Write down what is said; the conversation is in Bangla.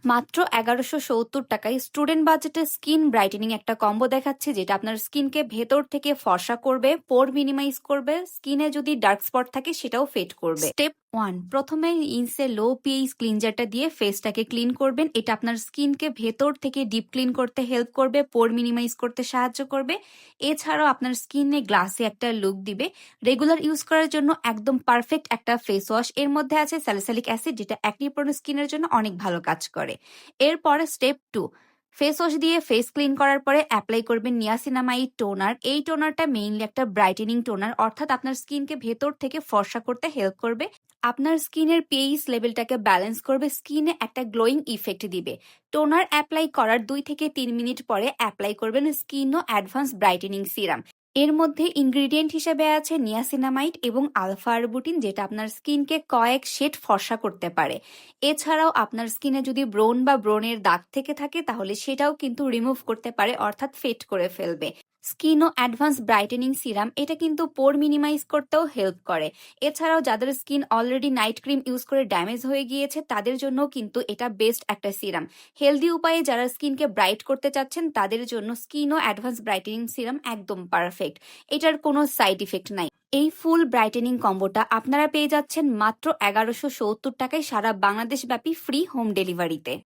মাত্র ১১৭০ টাকায় স্টুডেন্ট বাজেটে স্কিন ব্রাইটেনিং একটা কম্বো দেখাচ্ছে, যেটা আপনার স্কিনকে ভেতর থেকে ফর্সা করবে, পোর মিনিমাইজ করবে, স্কিনে যদি ডার্ক স্পট থাকে সেটাও ফেড করবে। স্টেপ 1, প্রথমে ইনসে লো পিএইচ ক্লিনজারটা দিয়ে ফেসটাকে ক্লিন করবেন। এটা আপনার স্কিনকে ভেতর থেকে ডিপ ক্লিন করতে হেল্প করবে, পোর মিনিমাইজ করতে সাহায্য করবে। এছাড়াও আপনার স্কিনে গ্লাসি একটা লুক দিবে। রেগুলার ইউজ করার জন্য একদম পারফেক্ট একটা ফেস ওয়াশ। এর মধ্যে আছে স্যালিসাইলিক অ্যাসিড, যেটা অ্যাকনি প্রোন স্কিনের জন্য অনেক ভালো কাজ করে। এরপরে স্টেপ 2, ফেস ওয়াশ দিয়ে ফেস ক্লিন করার পরে অ্যাপ্লাই করবেন নিয়াসিনামাইড টোনার। এই টোনারটা মেইনলি একটা ব্রাইটেনিং টোনার, অর্থাৎ আপনার স্কিনকে ভেতর থেকে ফর্সা করতে হেল্প করবে, আপনার স্কিনের পিএইচ লেভেলটাকে ব্যালেন্স করবে, স্কিনে একটা গ্লোয়িং ইফেক্ট দিবে। টোনার অ্যাপ্লাই করার 2 থেকে 3 মিনিট পরে অ্যাপ্লাই করবেন স্কিন ও অ্যাডভান্স ব্রাইটেনিং সিরাম। এর মধ্যে ইনগ্রিডিয়েন্ট হিসেবে আছে নিয়াসিনামাইড এবং আলফা আরবুটিন, যেটা আপনার স্কিনকে কয়েক শেড ফর্সা করতে পারে। এছাড়াও আপনার স্কিনে যদি ব্রণ বা ব্রণের দাগ থেকে থাকে তাহলে সেটাও কিন্তু রিমুভ করতে পারে, অর্থাৎ ফেড করে ফেলবে। স্কিন ও অ্যাডভান্স ব্রাইটেনিং সিরাম এটা কিন্তু পোর মিনিমাইজ করতেও হেল্প করে। এছাড়াও যাদের skin already night cream use করে ড্যামেজ হয়ে গিয়েছে তাদের জন্য কিন্তু এটা বেস্ট একটা সিরাম। হেলদি উপায়ে যারা স্কিনকে ব্রাইট করতে চাচ্ছেন তাদের জন্য স্কিন ও অ্যাডভান্স ব্রাইটেনিং সিরাম একদম পারফেক্ট। এটার কোনো সাইড ইফেক্ট নাই। এই ফুল ব্রাইটেনিং কম্বোটা আপনারা পেয়ে যাচ্ছেন মাত্র ১১৭০ টাকায় সারা বাংলাদেশ ব্যাপী ফ্রি হোম ডেলিভারিতে।